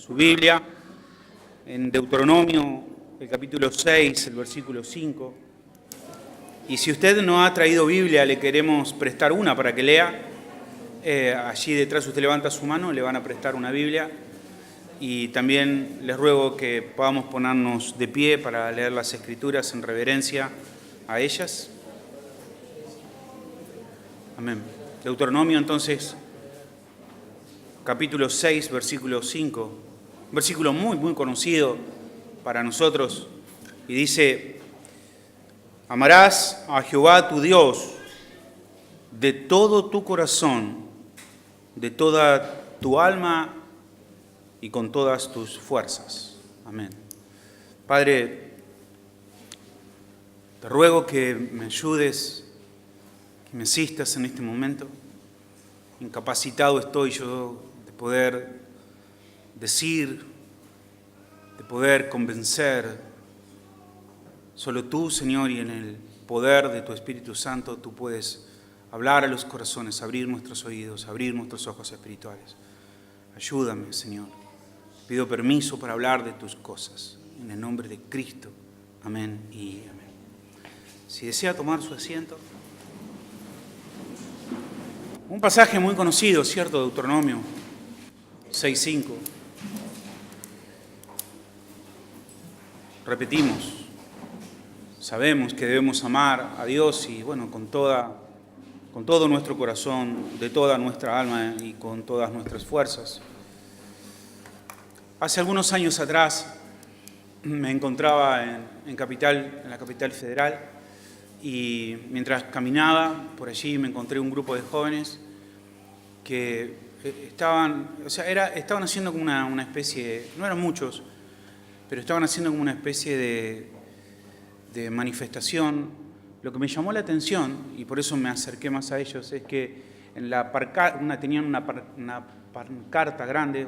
su Biblia, en Deuteronomio, el capítulo 6, el versículo 5. Y si usted no ha traído Biblia, le queremos prestar una para que lea. Allí detrás usted levanta su mano, le van a prestar una Biblia. Y también les ruego que podamos ponernos de pie para leer las Escrituras en reverencia a ellas. Amén. Deuteronomio, entonces, capítulo 6, versículo 5. Un versículo muy conocido para nosotros. Y dice: amarás a Jehová tu Dios de todo tu corazón, de toda tu alma y con todas tus fuerzas. Amén. Padre, te ruego que me ayudes, que me asistas en este momento. Incapacitado estoy yo de poder decir, de poder convencer. Solo tú, Señor, y en el poder de tu Espíritu Santo, tú puedes hablar a los corazones, abrir nuestros oídos, abrir nuestros ojos espirituales. Ayúdame, Señor. Pido permiso para hablar de tus cosas. En el nombre de Cristo. Amén y amén. Si desea tomar su asiento. Un pasaje muy conocido, ¿cierto? Deuteronomio 6:5. Repetimos. Sabemos que debemos amar a Dios y, bueno, con todo nuestro corazón, de toda nuestra alma y con todas nuestras fuerzas. Hace algunos años atrás me encontraba en la capital federal, y mientras caminaba por allí me encontré un grupo de jóvenes que estaban haciendo como una especie, no eran muchos, pero estaban haciendo como una especie de manifestación. Lo que me llamó la atención, y por eso me acerqué más a ellos, es que tenían una pancarta grande,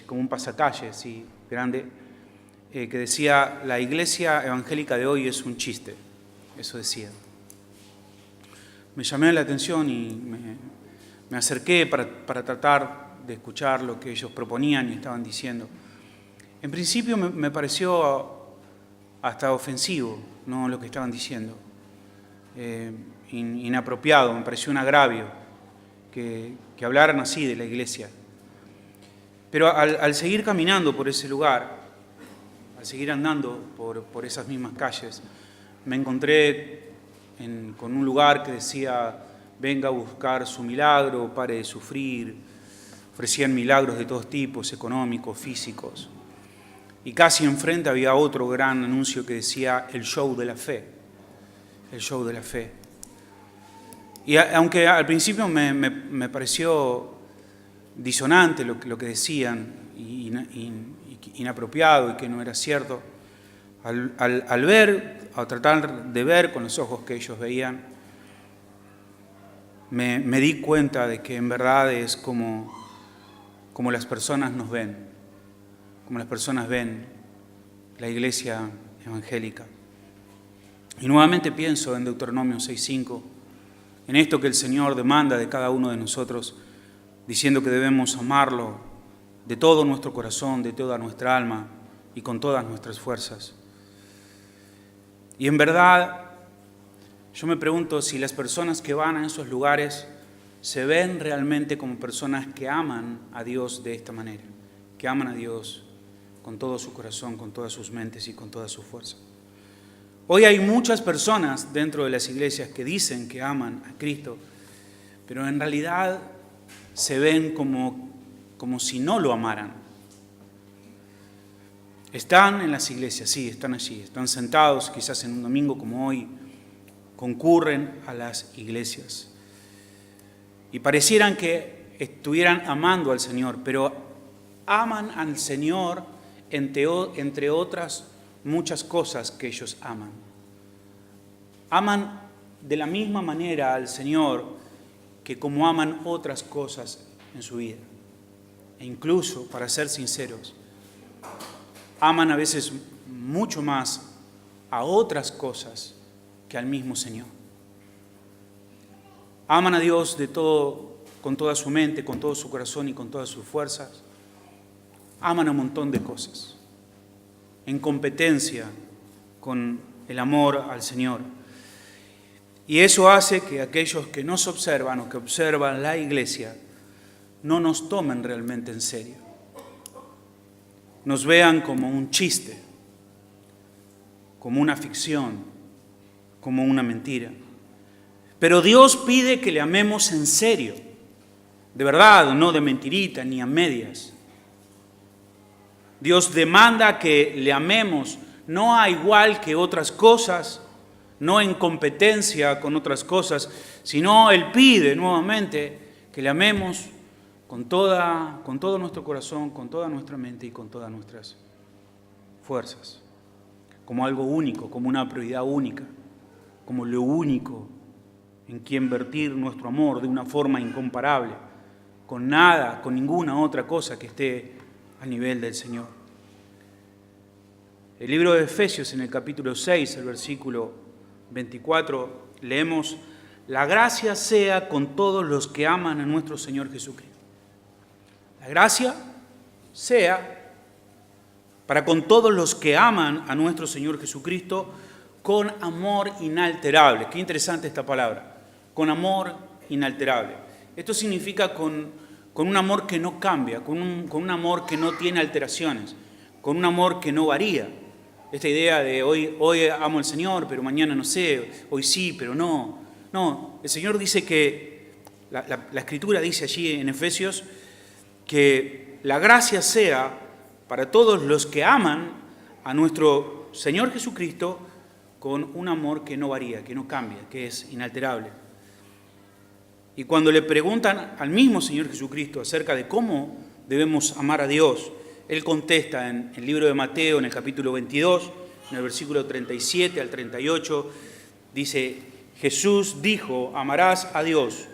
como un pasacalle así grande, que decía: la iglesia evangélica de hoy es un chiste. Eso decía. Me llamé la atención y me acerqué para tratar de escuchar lo que ellos proponían y estaban diciendo. En principio me pareció hasta ofensivo, ¿no?, lo que estaban diciendo. Inapropiado, me pareció un agravio que hablaran así de la iglesia. Pero al seguir caminando por ese lugar, al seguir andando por esas mismas calles, me encontré con un lugar que decía: venga a buscar su milagro, pare de sufrir. Ofrecían milagros de todos tipos, económicos, físicos. Y casi enfrente había otro gran anuncio que decía: el show de la fe. El show de la fe. Y aunque al principio me pareció disonante lo que decían, inapropiado y que no era cierto, al tratar de ver con los ojos que ellos veían, me di cuenta de que en verdad es como las personas nos ven, como las personas ven la iglesia evangélica. Y nuevamente pienso en Deuteronomio 6:5, en esto que el Señor demanda de cada uno de nosotros, diciendo que debemos amarlo de todo nuestro corazón, de toda nuestra alma y con todas nuestras fuerzas. Y en verdad, yo me pregunto si las personas que van a esos lugares se ven realmente como personas que aman a Dios de esta manera, que aman a Dios con todo su corazón, con todas sus mentes y con toda su fuerza. Hoy hay muchas personas dentro de las iglesias que dicen que aman a Cristo, pero en realidad se ven como si no lo amaran. Están en las iglesias, sí, están allí, están sentados, quizás en un domingo como hoy, concurren a las iglesias. Y parecieran que estuvieran amando al Señor, pero aman al Señor entre otras muchas cosas que ellos aman. Aman de la misma manera al Señor que como aman otras cosas en su vida. E incluso, para ser sinceros, aman a veces mucho más a otras cosas que al mismo Señor. Aman a Dios de todo con toda su mente, con todo su corazón y con todas sus fuerzas, aman un montón de cosas, en competencia con el amor al Señor. Y eso hace que aquellos que nos observan o que observan la iglesia no nos tomen realmente en serio. Nos vean como un chiste, como una ficción, como una mentira. Pero Dios pide que le amemos en serio, de verdad, no de mentirita ni a medias. Dios demanda que le amemos no a igual que otras cosas, no en competencia con otras cosas, sino Él pide nuevamente que le amemos con todo nuestro corazón, con toda nuestra mente y con todas nuestras fuerzas, como algo único, como una prioridad única, como lo único en quien vertir nuestro amor de una forma incomparable, con nada, con ninguna otra cosa que esté al nivel del Señor. El libro de Efesios, en el capítulo 6, el versículo 24, leemos: la gracia sea con todos los que aman a nuestro Señor Jesucristo. La gracia sea para con todos los que aman a nuestro Señor Jesucristo con amor inalterable. Qué interesante esta palabra, con amor inalterable. Esto significa con un amor que no cambia, con un amor que no tiene alteraciones, con un amor que no varía. Esta idea de hoy amo al Señor, pero mañana no sé, hoy sí, pero no. No, el Señor dice que, la Escritura dice allí en Efesios, que la gracia sea para todos los que aman a nuestro Señor Jesucristo con un amor que no varía, que no cambia, que es inalterable. Y cuando le preguntan al mismo Señor Jesucristo acerca de cómo debemos amar a Dios, Él contesta en el libro de Mateo, en el capítulo 22, en el versículo 37 al 38, dice: Jesús dijo, amarás a Dios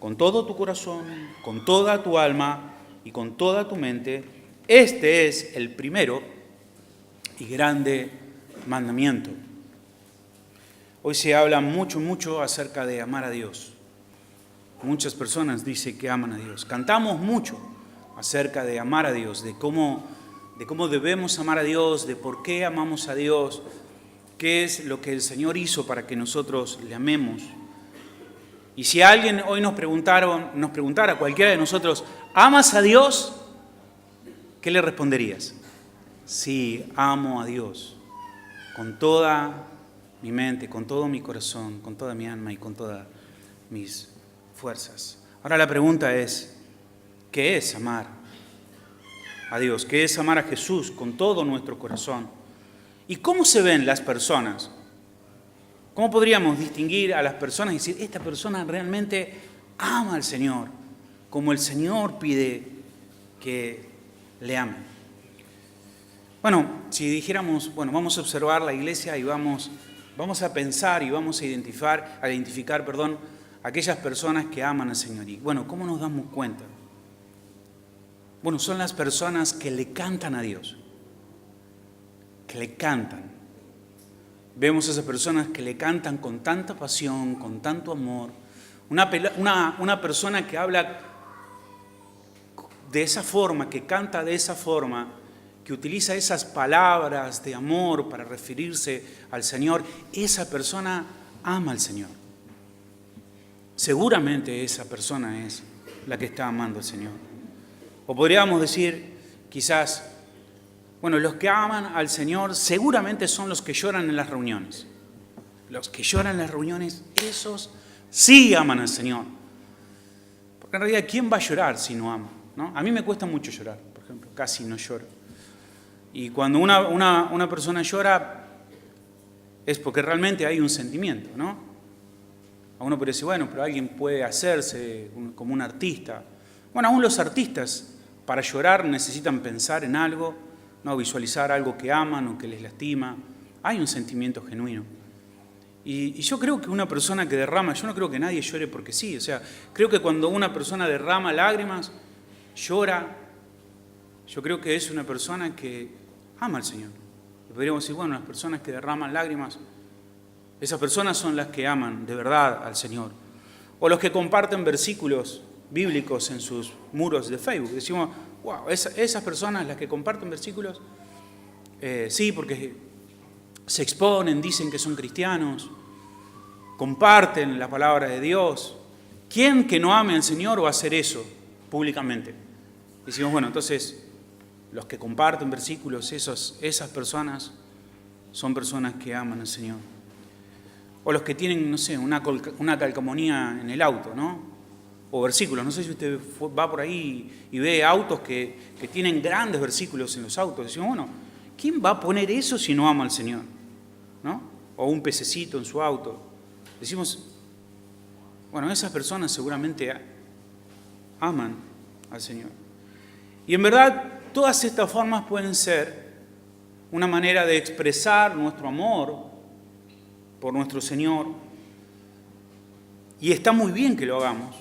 con todo tu corazón, con toda tu alma y con toda tu mente. Este es el primero y grande mandamiento. Hoy se habla mucho acerca de amar a Dios. Muchas personas dicen que aman a Dios. Cantamos mucho acerca de amar a Dios, de cómo debemos amar a Dios, de por qué amamos a Dios, qué es lo que el Señor hizo para que nosotros le amemos. Y si alguien hoy nos preguntara a cualquiera de nosotros, ¿amas a Dios? ¿Qué le responderías? Sí, amo a Dios con toda mi mente, con todo mi corazón, con toda mi alma y con todas mis fuerzas. Ahora la pregunta es, ¿qué es amar a Dios? ¿Qué es amar a Jesús con todo nuestro corazón? ¿Y cómo se ven las personas? ¿Cómo podríamos distinguir a las personas y decir, esta persona realmente ama al Señor, como el Señor pide que le amen? Bueno, si dijéramos, vamos a observar la iglesia y vamos a pensar y vamos a identificar, aquellas personas que aman al Señor. Y ¿cómo nos damos cuenta? Son las personas que le cantan a Dios, que le cantan. Vemos a esas personas que le cantan con tanta pasión, con tanto amor. Una persona que habla de esa forma, que canta de esa forma, que utiliza esas palabras de amor para referirse al Señor, esa persona ama al Señor. Seguramente esa persona es la que está amando al Señor. O podríamos decir, quizás, los que aman al Señor seguramente son los que lloran en las reuniones. Los que lloran en las reuniones, esos sí aman al Señor. Porque en realidad, ¿quién va a llorar si no ama? ¿No? A mí me cuesta mucho llorar, por ejemplo, casi no lloro. Y cuando una persona llora es porque realmente hay un sentimiento, ¿no? A uno puede decir, pero alguien puede hacerse como un artista. Aún los artistas para llorar necesitan pensar en algo, no visualizar algo que aman o que les lastima. Hay un sentimiento genuino. Y yo creo que una persona que derrama, yo no creo que nadie llore porque sí. O sea, creo que cuando una persona derrama lágrimas, llora, yo creo que es una persona que ama al Señor. Y podríamos decir, las personas que derraman lágrimas, esas personas son las que aman de verdad al Señor. O los que comparten versículos bíblicos en sus muros de Facebook. Decimos, wow, esas personas, las que comparten versículos, sí, porque se exponen, dicen que son cristianos, comparten la palabra de Dios. ¿Quién que no ame al Señor va a hacer eso públicamente? Decimos, bueno, entonces los que comparten versículos, esas personas son personas que aman al Señor. O los que tienen, no sé, una calcomanía en el auto, ¿no? O versículos. No sé si usted va por ahí y ve autos que tienen grandes versículos en los autos. Decimos, bueno, ¿quién va a poner eso si no ama al Señor? ¿No? O un pececito en su auto. Decimos, bueno, esas personas seguramente aman al Señor. Y en verdad, todas estas formas pueden ser una manera de expresar nuestro amor por nuestro Señor. Y está muy bien que lo hagamos.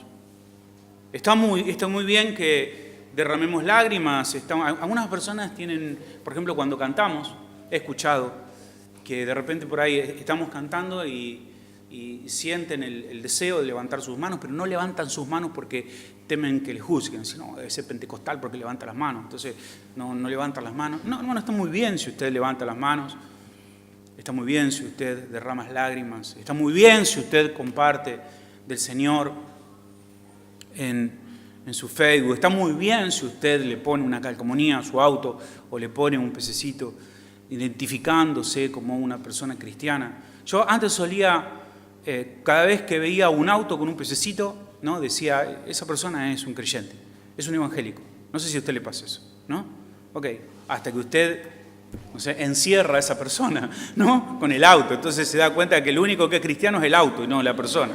Está muy bien que derramemos lágrimas. Algunas personas tienen, por ejemplo, cuando cantamos, he escuchado que de repente por ahí estamos cantando y sienten el deseo de levantar sus manos, pero no levantan sus manos porque temen que les juzguen. Si no, debe ser pentecostal porque levanta las manos, entonces no levantan las manos. No, hermano, está muy bien si usted levanta las manos, está muy bien si usted derrama lágrimas, está muy bien si usted comparte del Señor en su Facebook, está muy bien si usted le pone una calcomanía a su auto o le pone un pececito identificándose como una persona cristiana. Yo antes solía, cada vez que veía un auto con un pececito, ¿no? Decía, esa persona es un creyente, es un evangélico. No sé si a usted le pasa eso, ¿no? Ok, hasta que usted, no sé, encierra a esa persona, ¿no? Con el auto. Entonces se da cuenta que el único que es cristiano es el auto y no la persona,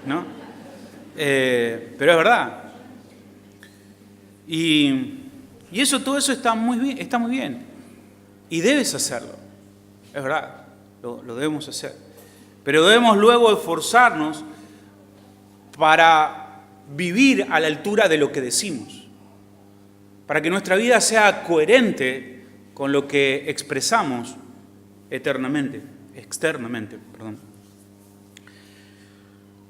¿no? Pero es verdad. Y todo eso está muy bien. Y debes hacerlo. Es verdad, lo debemos hacer. Pero debemos luego esforzarnos para vivir a la altura de lo que decimos. Para que nuestra vida sea coherente con lo que expresamos externamente.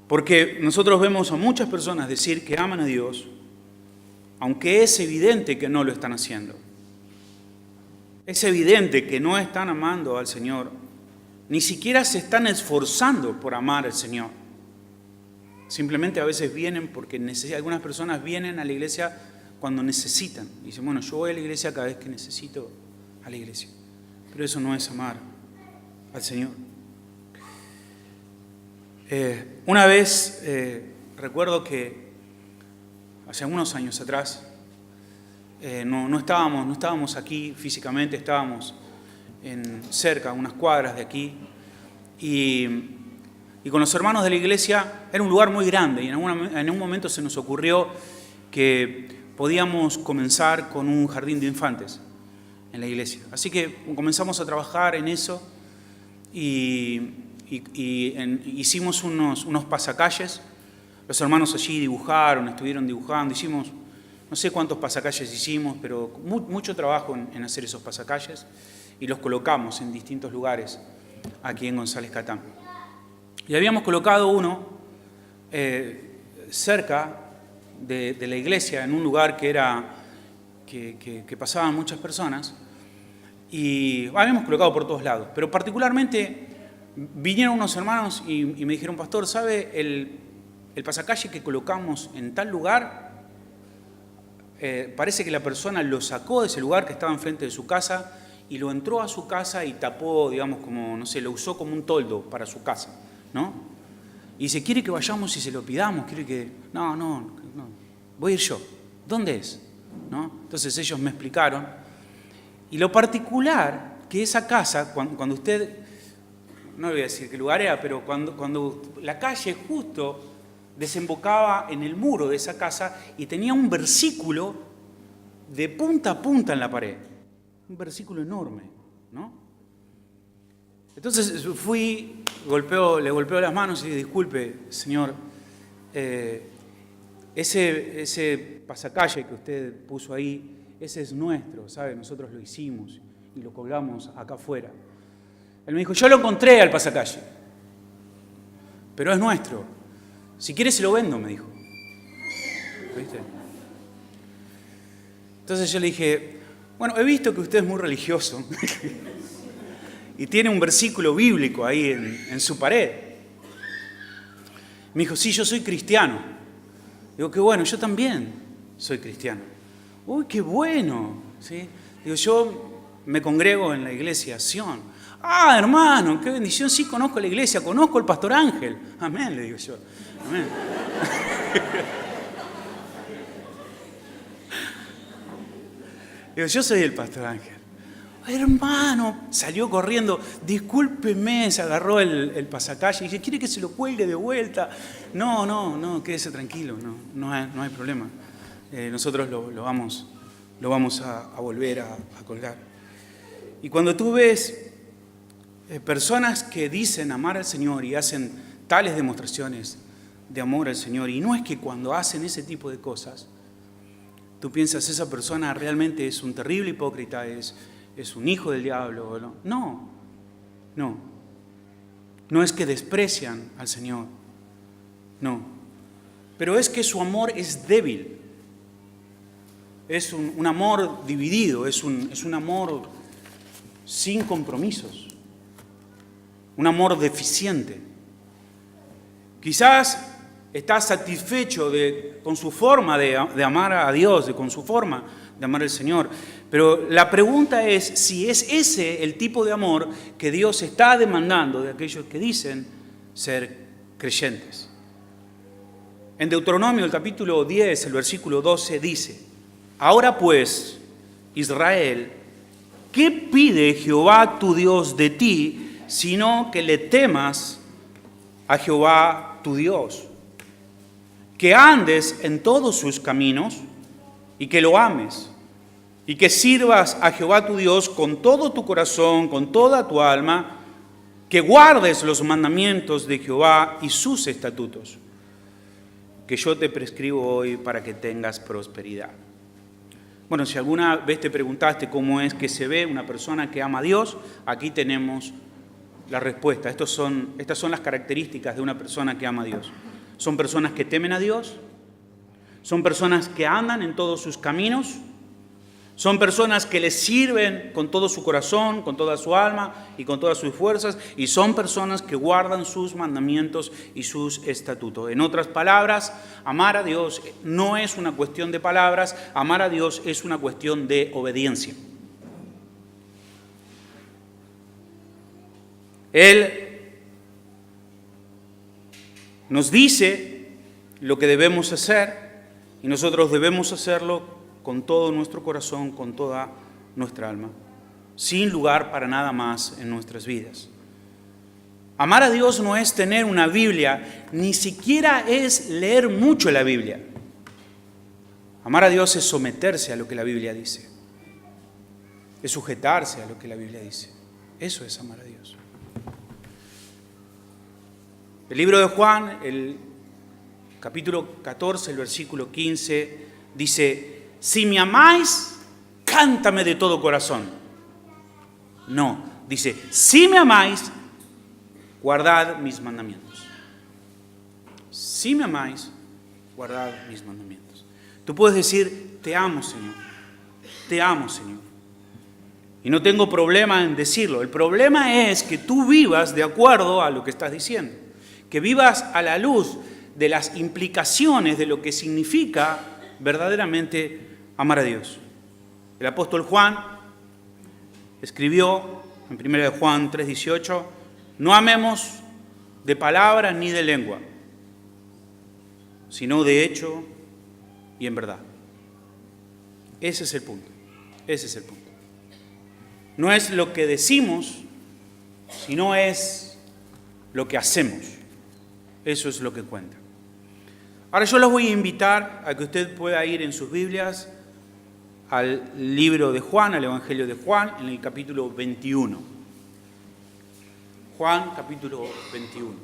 Porque nosotros vemos a muchas personas decir que aman a Dios, aunque es evidente que no lo están haciendo. Es evidente que no están amando al Señor, ni siquiera se están esforzando por amar al Señor. Simplemente a veces vienen porque algunas personas vienen a la iglesia cuando necesitan. Y dicen, bueno, yo voy a la iglesia cada vez que necesito a la iglesia. Pero eso no es amar al Señor. Una vez recuerdo que hace unos años atrás no estábamos aquí físicamente, estábamos cerca, unas cuadras de aquí, y con los hermanos de la iglesia era un lugar muy grande y en un momento se nos ocurrió que podíamos comenzar con un jardín de infantes en la iglesia. Así que comenzamos a trabajar en eso y hicimos unos pasacalles. Los hermanos allí estuvieron dibujando, hicimos no sé cuántos pasacalles hicimos, pero mucho trabajo en hacer esos pasacalles y los colocamos en distintos lugares aquí en González Catán. Y habíamos colocado uno cerca de la iglesia, en un lugar que pasaban muchas personas, y habíamos colocado por todos lados, pero particularmente vinieron unos hermanos y me dijeron, pastor, ¿sabe el pasacalle que colocamos en tal lugar? Parece que la persona lo sacó de ese lugar que estaba enfrente de su casa y lo entró a su casa y tapó, digamos, como, no sé, lo usó como un toldo para su casa, ¿no? Y dice, ¿quiere que vayamos y se lo pidamos? ¿Quiere que...? No, voy a ir yo. ¿Dónde es? ¿No? Entonces ellos me explicaron. Y lo particular, que esa casa, cuando usted, no le voy a decir qué lugar era, pero cuando la calle justo desembocaba en el muro de esa casa y tenía un versículo de punta a punta en la pared. Un versículo enorme, ¿no? Entonces le golpeo las manos y dije, disculpe, señor, ese pasacalle que usted puso ahí, ese es nuestro, ¿sabe? Nosotros lo hicimos y lo colgamos acá afuera. Él me dijo, yo lo encontré al pasacalle, pero es nuestro. Si quiere se lo vendo, me dijo. ¿Viste? Entonces yo le dije, bueno, he visto que usted es muy religioso y tiene un versículo bíblico ahí en su pared. Me dijo, sí, yo soy cristiano. Digo, qué bueno, yo también soy cristiano. Uy, qué bueno. ¿Sí? Digo, yo me congrego en la iglesia Sion. Ah, hermano, qué bendición, sí conozco la iglesia, conozco al pastor Ángel. Amén, le digo yo. Amén. Digo, yo soy el pastor Ángel. Hermano, salió corriendo, discúlpeme, se agarró el pasacalle y dije, ¿quiere que se lo cuelgue de vuelta? No, quédese tranquilo, no hay problema. Nosotros lo vamos a volver a colgar. Y cuando tú ves personas que dicen amar al Señor y hacen tales demostraciones de amor al Señor, y no es que cuando hacen ese tipo de cosas, tú piensas, esa persona realmente es un terrible hipócrita, es un hijo del diablo. No es que desprecian al Señor, no. Pero es que su amor es débil, es un amor dividido, es un amor sin compromisos, un amor deficiente. Quizás está satisfecho con su forma de amar a Dios, con su forma de amar al Señor. Pero la pregunta es si es ese el tipo de amor que Dios está demandando de aquellos que dicen ser creyentes. En Deuteronomio, el capítulo 10, el versículo 12, dice, ahora pues, Israel, ¿qué pide Jehová tu Dios de ti, sino que le temas a Jehová tu Dios? Que andes en todos sus caminos y que lo ames, y que sirvas a Jehová tu Dios con todo tu corazón, con toda tu alma, que guardes los mandamientos de Jehová y sus estatutos, que yo te prescribo hoy para que tengas prosperidad. Bueno, si alguna vez te preguntaste cómo es que se ve una persona que ama a Dios, aquí tenemos la respuesta. Estas son las características de una persona que ama a Dios. Son personas que temen a Dios, son personas que andan en todos sus caminos, son personas que le sirven con todo su corazón, con toda su alma y con todas sus fuerzas, y son personas que guardan sus mandamientos y sus estatutos. En otras palabras, amar a Dios no es una cuestión de palabras, amar a Dios es una cuestión de obediencia. Él nos dice lo que debemos hacer y nosotros debemos hacerlo con todo nuestro corazón, con toda nuestra alma, sin lugar para nada más en nuestras vidas. Amar a Dios no es tener una Biblia, ni siquiera es leer mucho la Biblia. Amar a Dios es someterse a lo que la Biblia dice, es sujetarse a lo que la Biblia dice. Eso es amar a Dios. El libro de Juan, el capítulo 14, el versículo 15, dice, si me amáis, cántame de todo corazón. No, dice, si me amáis, guardad mis mandamientos. Si me amáis, guardad mis mandamientos. Tú puedes decir, te amo, Señor. Te amo, Señor. Y no tengo problema en decirlo. El problema es que tú vivas de acuerdo a lo que estás diciendo. Que vivas a la luz de las implicaciones de lo que significa verdaderamente amar a Dios. El apóstol Juan escribió en 1 Juan 3:18, no amemos de palabra ni de lengua, sino de hecho y en verdad. Ese es el punto. Ese es el punto. No es lo que decimos, sino es lo que hacemos. Eso es lo que cuenta. Ahora yo los voy a invitar a que usted pueda ir en sus Biblias al libro de Juan, al Evangelio de Juan, en el capítulo 21. Juan, capítulo 21.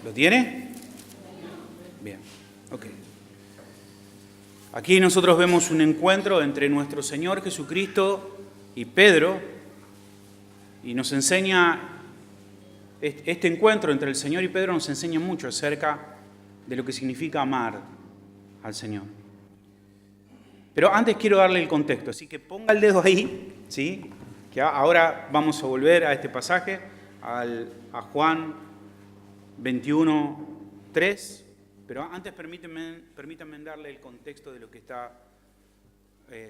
¿Lo tiene? Bien, ok. Aquí nosotros vemos un encuentro entre nuestro Señor Jesucristo y Pedro, y nos enseña, este encuentro entre el Señor y Pedro nos enseña mucho acerca de lo que significa amar al Señor. Pero antes quiero darle el contexto, así que ponga el dedo ahí, ¿sí? Que ahora vamos a volver a este pasaje, a Juan 21, 3. Pero antes permítanme darle el contexto de lo que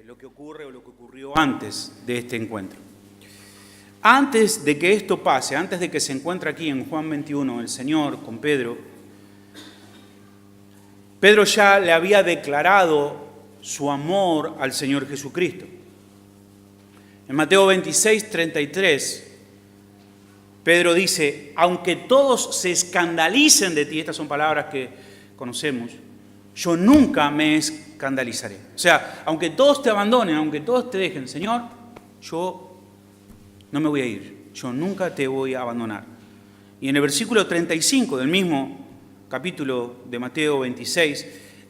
lo que ocurre o lo que ocurrió antes de este encuentro. Antes de que esto pase, antes de que se encuentre aquí en Juan 21 el Señor con Pedro, Pedro ya le había declarado su amor al Señor Jesucristo. En Mateo 26, 33, Pedro dice, aunque todos se escandalicen de ti, estas son palabras que conocemos, yo nunca me escandalizaré. O sea, aunque todos te abandonen, aunque todos te dejen, Señor, yo no me voy a ir, yo nunca te voy a abandonar. Y en el versículo 35 del mismo capítulo de Mateo 26,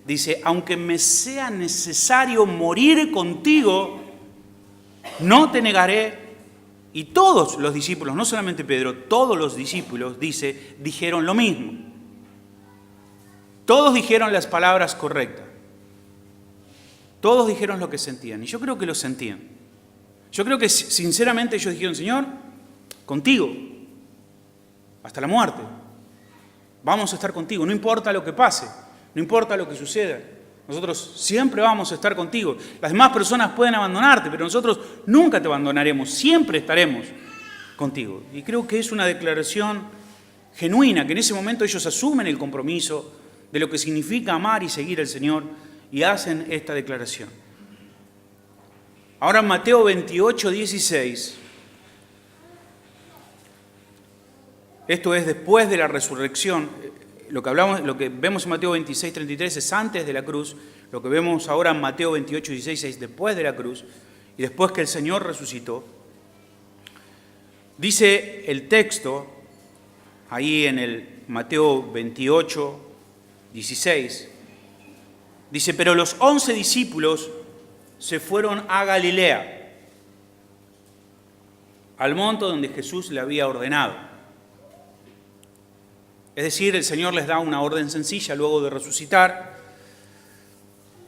dice, aunque me sea necesario morir contigo, no te negaré. Y todos los discípulos, no solamente Pedro, todos los discípulos, dijeron lo mismo. Todos dijeron las palabras correctas. Todos dijeron lo que sentían. Y yo creo que lo sentían. Yo creo que sinceramente ellos dijeron, Señor, contigo, hasta la muerte. Vamos a estar contigo, no importa lo que pase, no importa lo que suceda. Nosotros siempre vamos a estar contigo. Las demás personas pueden abandonarte, pero nosotros nunca te abandonaremos, siempre estaremos contigo. Y creo que es una declaración genuina, que en ese momento ellos asumen el compromiso de lo que significa amar y seguir al Señor y hacen esta declaración. Ahora en Mateo 28, 16, esto es después de la resurrección, lo que vemos en Mateo 26, 33 es antes de la cruz, lo que vemos ahora en Mateo 28, 16 es después de la cruz y después que el Señor resucitó. Dice el texto, ahí en el Mateo 28, 16, dice, pero los 11 discípulos se fueron a Galilea, al monte donde Jesús le había ordenado. Es decir, el Señor les da una orden sencilla luego de resucitar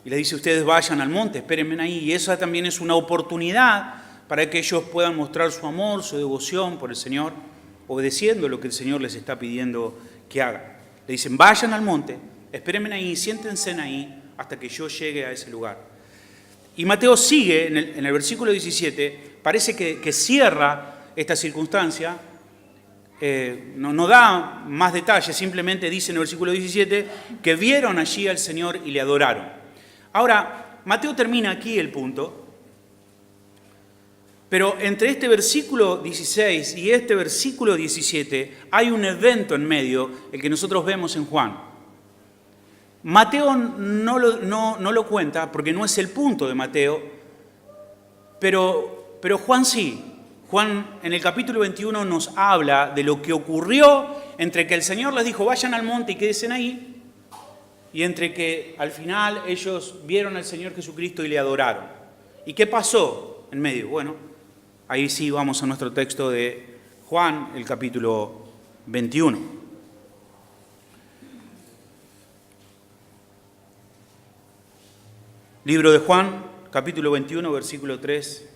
y les dice, ustedes vayan al monte, espérenme ahí. Y esa también es una oportunidad para que ellos puedan mostrar su amor, su devoción por el Señor, obedeciendo lo que el Señor les está pidiendo que hagan. Le dicen, vayan al monte, espérenme ahí, siéntense ahí hasta que yo llegue a ese lugar. Y Mateo sigue en el versículo 17, parece que cierra esta circunstancia, no da más detalles, simplemente dice en el versículo 17 que vieron allí al Señor y le adoraron. Ahora, Mateo termina aquí el punto, pero entre este versículo 16 y este versículo 17 hay un evento en medio, el que nosotros vemos en Juan. Mateo no lo cuenta porque no es el punto de Mateo, pero Juan sí. Juan en el capítulo 21 nos habla de lo que ocurrió entre que el Señor les dijo vayan al monte y quédense ahí, y entre que al final ellos vieron al Señor Jesucristo y le adoraron. ¿Y qué pasó en medio? Bueno, ahí sí vamos a nuestro texto de Juan, el capítulo 21. Libro de Juan, capítulo 21, versículo 3.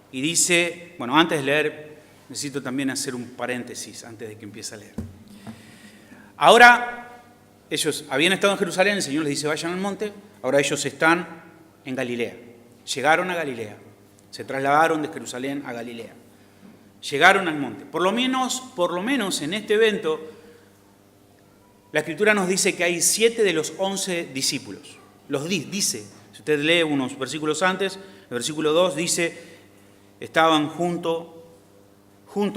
Y dice, bueno, antes de leer, necesito también hacer un paréntesis antes de que empiece a leer. Ahora, ellos habían estado en Jerusalén, el Señor les dice, vayan al monte, ahora ellos están en Galilea. Llegaron a Galilea, se trasladaron de Jerusalén a Galilea. Llegaron al monte. Por lo menos en este evento, la Escritura nos dice que hay 7 de los 11 discípulos. Los dice, si usted lee unos versículos antes, el versículo 2 dice, estaban juntos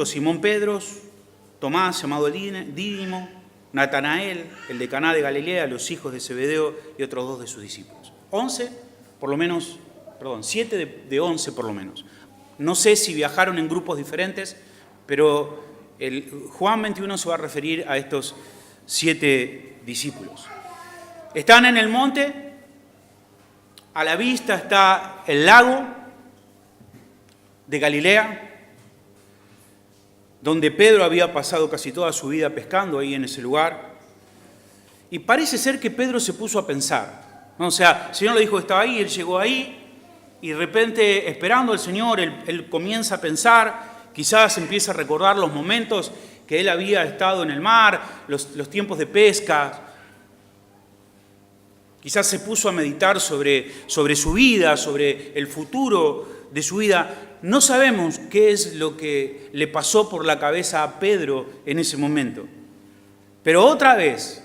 Simón Pedro, Tomás, llamado Dídimo, Natanael, el de Caná de Galilea, los hijos de Zebedeo y otros 2 de sus discípulos. 7 de 11 por lo menos. No sé si viajaron en grupos diferentes, pero Juan 21 se va a referir a estos 7 discípulos. Están en el monte A la vista está el lago de Galilea, donde Pedro había pasado casi toda su vida pescando ahí en ese lugar. Y parece ser que Pedro se puso a pensar, ¿no? O sea, el Señor le dijo que estaba ahí, él llegó ahí, y de repente, esperando al Señor, él comienza a pensar, quizás empieza a recordar los momentos que él había estado en el mar, los tiempos de pesca. Quizás se puso a meditar sobre su vida, sobre el futuro de su vida. No sabemos qué es lo que le pasó por la cabeza a Pedro en ese momento. Pero otra vez,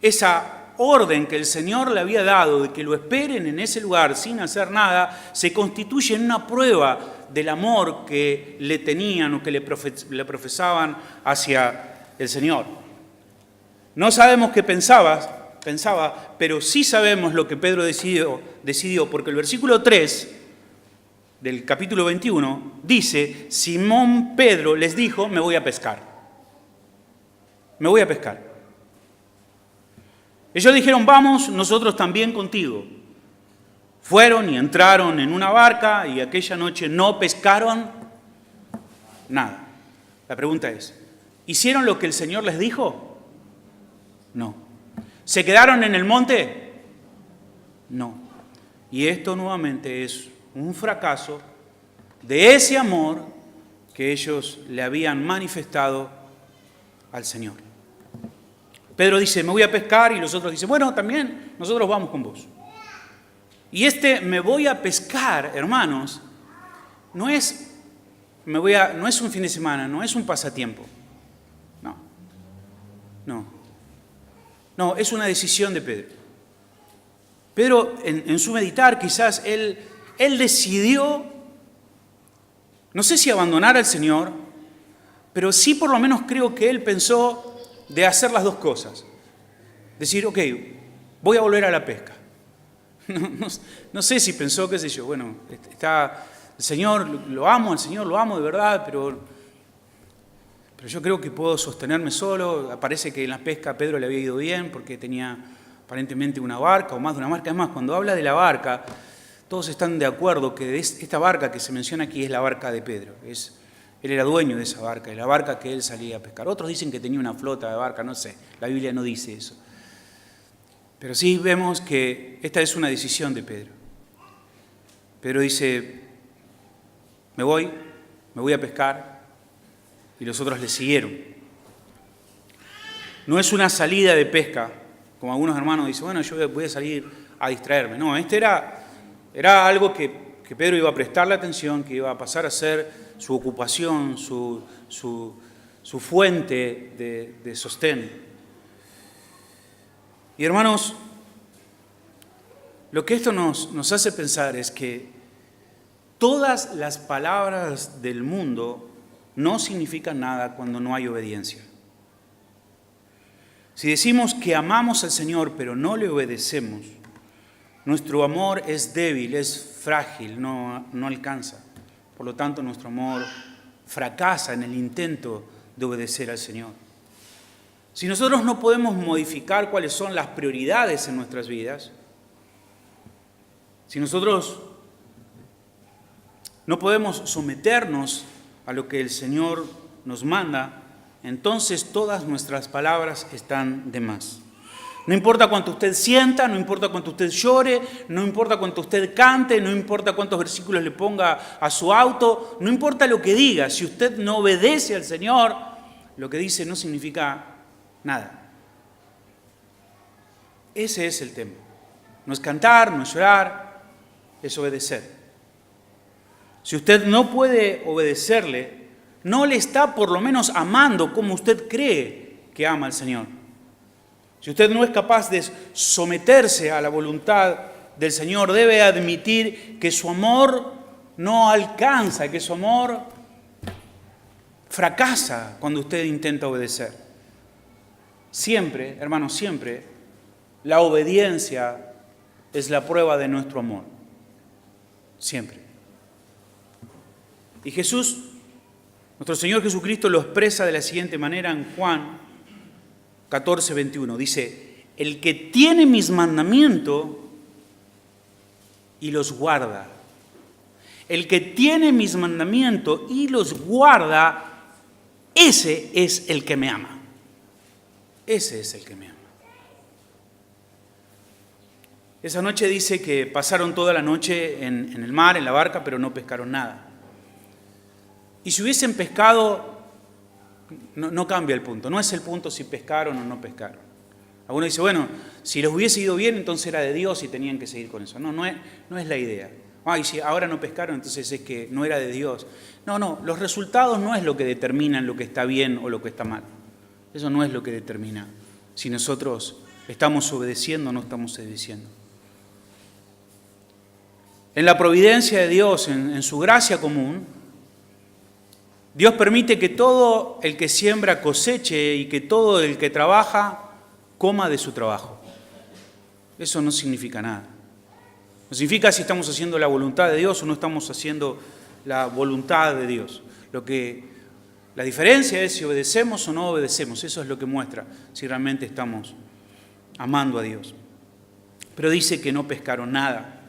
esa orden que el Señor le había dado de que lo esperen en ese lugar sin hacer nada, se constituye en una prueba del amor que le tenían o que le profesaban hacia el Señor. No sabemos qué pensaba, pero sí sabemos lo que Pedro decidió, porque el versículo 3 del capítulo 21 dice: Simón Pedro les dijo, me voy a pescar. Me voy a pescar. Ellos dijeron, vamos, nosotros también contigo. Fueron y entraron en una barca y aquella noche no pescaron nada. La pregunta es, ¿hicieron lo que el Señor les dijo? No. ¿Se quedaron en el monte? No. Y esto nuevamente es un fracaso de ese amor que ellos le habían manifestado al Señor. Pedro dice, me voy a pescar, y los otros dicen, bueno, también nosotros vamos con vos. Y me voy a pescar, hermanos, no es un fin de semana, no es un pasatiempo. No, es una decisión de Pedro. Pedro, en su meditar, quizás él decidió, no sé si abandonar al Señor, pero sí por lo menos creo que él pensó de hacer las dos cosas. Decir, ok, voy a volver a la pesca. No sé si pensó, qué sé yo, bueno, el Señor lo amo de verdad, pero yo creo que puedo sostenerme solo. Parece que en la pesca a Pedro le había ido bien porque tenía aparentemente una barca o más de una barca. Es más, cuando habla de la barca, todos están de acuerdo que esta barca que se menciona aquí es la barca de Pedro. Él era dueño de esa barca, de la barca que él salía a pescar. Otros dicen que tenía una flota de barca, no sé, la Biblia no dice eso. Pero sí vemos que esta es una decisión de Pedro. Pedro dice, me voy a pescar, y los otros le siguieron. No es una salida de pesca, como algunos hermanos dicen, bueno, yo voy a salir a distraerme. No, era algo que Pedro iba a prestarle atención, que iba a pasar a ser su ocupación, su fuente de sostén. Y hermanos, lo que esto nos hace pensar es que todas las palabras del mundo no significan nada cuando no hay obediencia. Si decimos que amamos al Señor pero no le obedecemos, nuestro amor es débil, es frágil, no alcanza. Por lo tanto, nuestro amor fracasa en el intento de obedecer al Señor. Si nosotros no podemos modificar cuáles son las prioridades en nuestras vidas, si nosotros no podemos someternos a lo que el Señor nos manda, entonces todas nuestras palabras están de más. No importa cuánto usted sienta, no importa cuánto usted llore, no importa cuánto usted cante, no importa cuántos versículos le ponga a su auto, no importa lo que diga, si usted no obedece al Señor, lo que dice no significa nada. Ese es el tema. No es cantar, no es llorar, es obedecer. Si usted no puede obedecerle, no le está por lo menos amando como usted cree que ama al Señor. Si usted no es capaz de someterse a la voluntad del Señor, debe admitir que su amor no alcanza, que su amor fracasa cuando usted intenta obedecer. Siempre, hermanos, siempre, la obediencia es la prueba de nuestro amor. Siempre. Y nuestro Señor Jesucristo lo expresa de la siguiente manera en Juan 14:21. Dice, el que tiene mis mandamientos y los guarda. El que tiene mis mandamientos y los guarda, ese es el que me ama. Ese es el que me ama. Esa noche dice que pasaron toda la noche en el mar, en la barca, pero no pescaron nada. Y si hubiesen pescado, no cambia el punto. No es el punto si pescaron o no pescaron. Alguno dice, bueno, si les hubiese ido bien, entonces era de Dios y tenían que seguir con eso. No es la idea. Y si ahora no pescaron, entonces es que no era de Dios. No, los resultados no es lo que determinan lo que está bien o lo que está mal. Eso no es lo que determina si nosotros estamos obedeciendo o no estamos obedeciendo. En la providencia de Dios, en su gracia común, Dios permite que todo el que siembra coseche y que todo el que trabaja coma de su trabajo. Eso no significa nada. No significa si estamos haciendo la voluntad de Dios o no estamos haciendo la voluntad de Dios. La diferencia es si obedecemos o no obedecemos. Eso es lo que muestra si realmente estamos amando a Dios. Pero dice que no pescaron nada.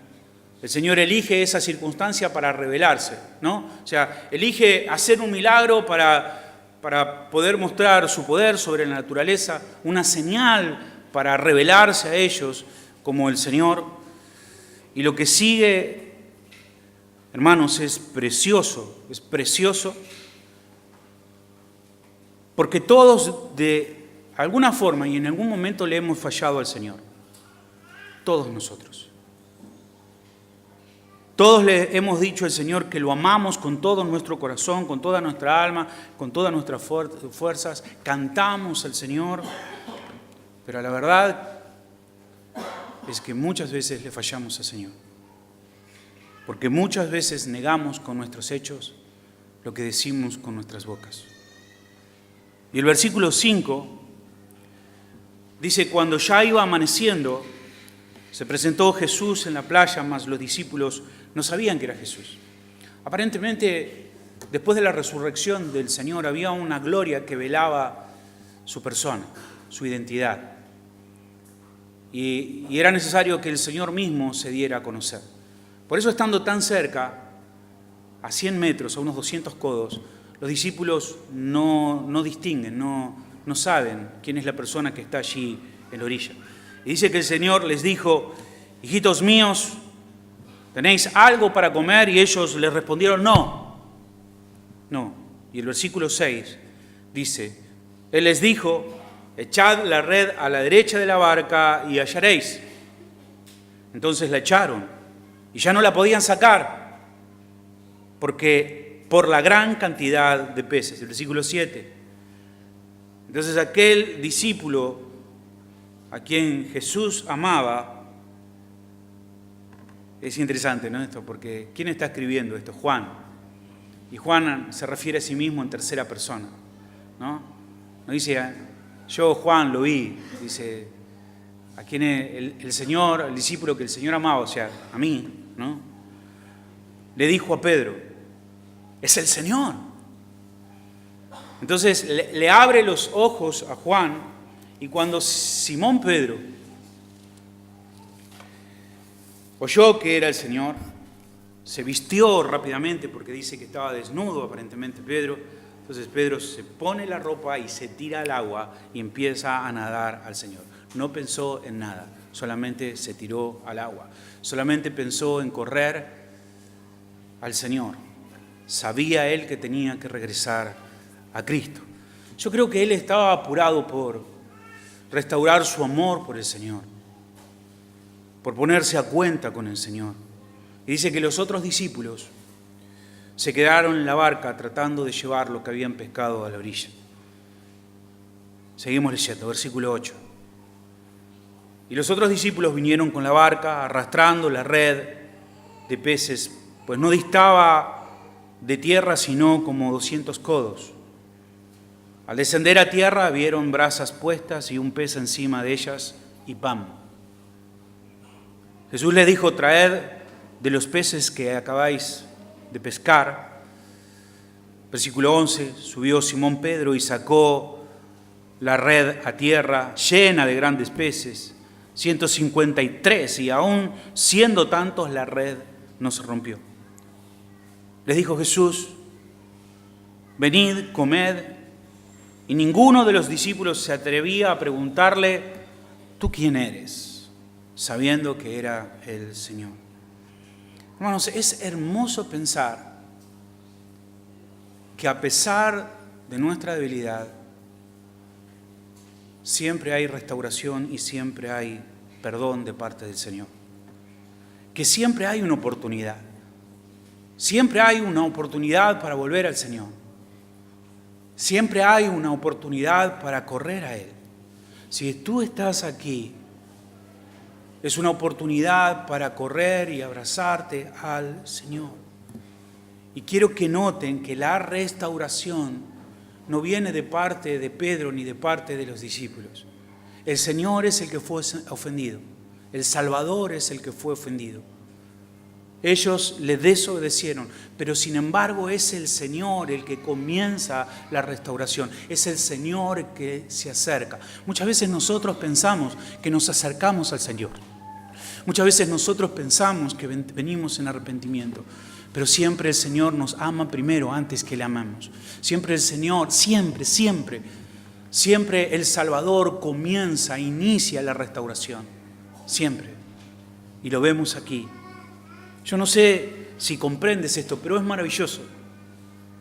El Señor elige esa circunstancia para revelarse, ¿no? O sea, elige hacer un milagro para poder mostrar su poder sobre la naturaleza, una señal para revelarse a ellos como el Señor. Y lo que sigue, hermanos, es precioso, porque todos de alguna forma y en algún momento le hemos fallado al Señor. Todos nosotros. Todos le hemos dicho al Señor que lo amamos con todo nuestro corazón, con toda nuestra alma, con todas nuestras fuerzas. Cantamos al Señor, pero la verdad es que muchas veces le fallamos al Señor. Porque muchas veces negamos con nuestros hechos lo que decimos con nuestras bocas. Y el versículo 5 dice, cuando ya iba amaneciendo, se presentó Jesús en la playa, mas los discípulos no sabían que era Jesús. Aparentemente, después de la resurrección del Señor, había una gloria que velaba su persona, su identidad. Y era necesario que el Señor mismo se diera a conocer. Por eso, estando tan cerca, a 100 metros, a unos 200 codos, los discípulos no distinguen, no saben quién es la persona que está allí en la orilla. Y dice que el Señor les dijo, hijitos míos, ¿tenéis algo para comer? Y ellos les respondieron, no. Y el versículo 6 dice, Él les dijo, echad la red a la derecha de la barca y hallaréis. Entonces la echaron y ya no la podían sacar porque por la gran cantidad de peces. El versículo 7. Entonces aquel discípulo a quien Jesús amaba, es interesante, ¿no? Esto, porque ¿quién está escribiendo esto? Juan. Y Juan se refiere a sí mismo en tercera persona, ¿no? No dice, yo Juan lo vi, dice, a quien el Señor, el discípulo que el Señor amaba, o sea, a mí, ¿no? Le dijo a Pedro, es el Señor. Entonces le abre los ojos a Juan. Y cuando Simón Pedro oyó que era el Señor, se vistió rápidamente porque dice que estaba desnudo aparentemente Pedro. Entonces Pedro se pone la ropa y se tira al agua y empieza a nadar al Señor. No pensó en nada, solamente se tiró al agua. Solamente pensó en correr al Señor. Sabía él que tenía que regresar a Cristo. Yo creo que él estaba apurado por restaurar su amor por el Señor, por ponerse a cuenta con el Señor. Y dice que los otros discípulos se quedaron en la barca tratando de llevar lo que habían pescado a la orilla. Seguimos leyendo, versículo 8. Y los otros discípulos vinieron con la barca arrastrando la red de peces, pues no distaba de tierra sino como 200 codos. Al descender a tierra vieron brasas puestas y un pez encima de ellas y pan. Jesús les dijo, traed de los peces que acabáis de pescar. Versículo 11, subió Simón Pedro y sacó la red a tierra llena de grandes peces, 153, y aún siendo tantos, la red no se rompió. Les dijo Jesús: venid, comed, y ninguno de los discípulos se atrevía a preguntarle: ¿tú quién eres?, sabiendo que era el Señor. Hermanos, es hermoso pensar que a pesar de nuestra debilidad, siempre hay restauración y siempre hay perdón de parte del Señor. Que siempre hay una oportunidad. Siempre hay una oportunidad para volver al Señor. Siempre hay una oportunidad para correr a Él. Si tú estás aquí, es una oportunidad para correr y abrazarte al Señor. Y quiero que noten que la restauración no viene de parte de Pedro ni de parte de los discípulos. El Señor es el que fue ofendido. El Salvador es el que fue ofendido. Ellos le desobedecieron, pero sin embargo es el Señor el que comienza la restauración. Es el Señor que se acerca. Muchas veces nosotros pensamos que nos acercamos al Señor. Muchas veces nosotros pensamos que venimos en arrepentimiento. Pero siempre el Señor nos ama primero antes que le amamos. Siempre el Señor, siempre el Salvador inicia la restauración. Siempre. Y lo vemos aquí. Yo no sé si comprendes esto, pero es maravilloso.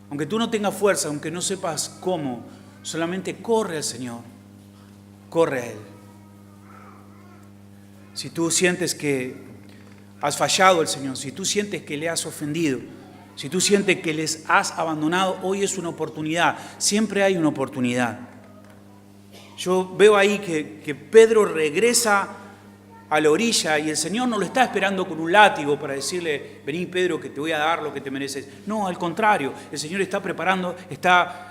Aunque tú no tengas fuerza, aunque no sepas cómo, solamente corre al Señor. Corre a Él. Si tú sientes que has fallado al Señor, si tú sientes que le has ofendido, si tú sientes que les has abandonado, hoy es una oportunidad. Siempre hay una oportunidad. Yo veo ahí que Pedro regresa a la orilla y el Señor no lo está esperando con un látigo para decirle: vení, Pedro, que te voy a dar lo que te mereces. No, al contrario, el Señor está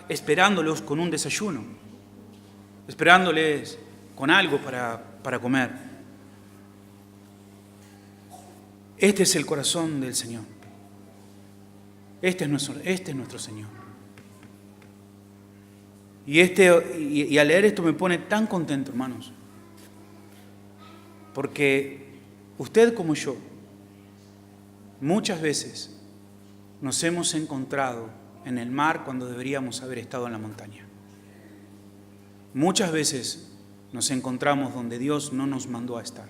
esperándolos con un desayuno, esperándoles con algo para comer. Este es el corazón del Señor. Este es nuestro Señor. Y al leer esto me pone tan contento, hermanos. Porque usted como yo, muchas veces nos hemos encontrado en el mar cuando deberíamos haber estado en la montaña. Muchas veces nos encontramos donde Dios no nos mandó a estar.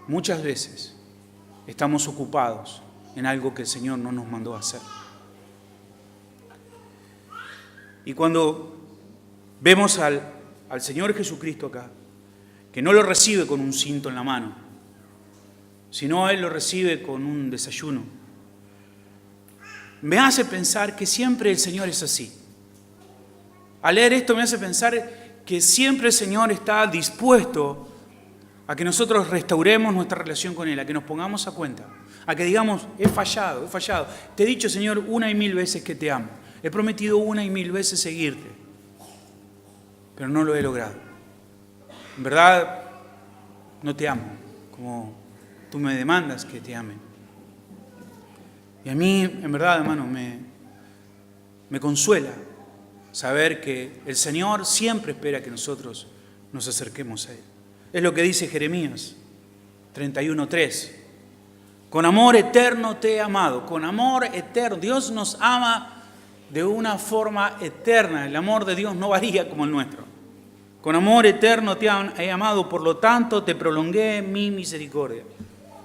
Muchas veces estamos ocupados en algo que el Señor no nos mandó a hacer. Y cuando vemos al Señor Jesucristo acá, que no lo recibe con un cinto en la mano, sino Él lo recibe con un desayuno, me hace pensar que siempre el Señor es así. Al leer esto me hace pensar que siempre el Señor está dispuesto a que nosotros restauremos nuestra relación con Él, a que nos pongamos a cuenta, a que digamos: he fallado. Te he dicho, Señor, 1 y 1000 veces que te amo. He prometido 1 y 1000 veces seguirte, pero no lo he logrado. En verdad, no te amo como tú me demandas que te ame. Y a mí, en verdad, hermano, me consuela saber que el Señor siempre espera que nosotros nos acerquemos a Él. Es lo que dice Jeremías 31:3. Con amor eterno te he amado, con amor eterno. Dios nos ama de una forma eterna. El amor de Dios no varía como el nuestro. Con amor eterno te he amado, por lo tanto te prolongué mi misericordia.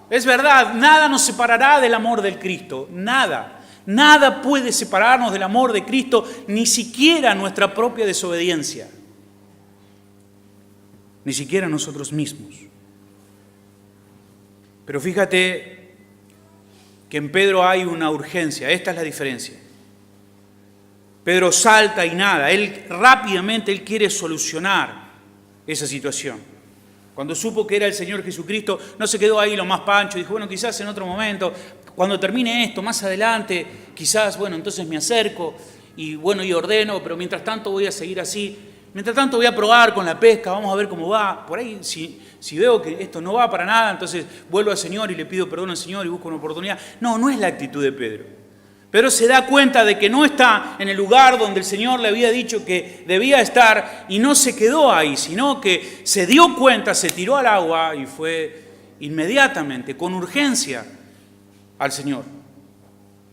Es verdad, nada nos separará del amor del Cristo, nada. Nada puede separarnos del amor de Cristo, ni siquiera nuestra propia desobediencia. Ni siquiera nosotros mismos. Pero fíjate que en Pedro hay una urgencia. Esta es la diferencia. Pedro salta y nada. Rápidamente él quiere solucionar esa situación. Cuando supo que era el Señor Jesucristo, no se quedó ahí lo más pancho. Dijo: bueno, quizás en otro momento, cuando termine esto, más adelante, quizás, bueno, entonces me acerco y ordeno, pero mientras tanto voy a seguir así. Mientras tanto voy a probar con la pesca, vamos a ver cómo va. Por ahí, si veo que esto no va para nada, entonces vuelvo al Señor y le pido perdón al Señor y busco una oportunidad. No es la actitud de Pedro. Pedro se da cuenta de que no está en el lugar donde el Señor le había dicho que debía estar y no se quedó ahí, sino que se dio cuenta, se tiró al agua y fue inmediatamente, con urgencia, al Señor.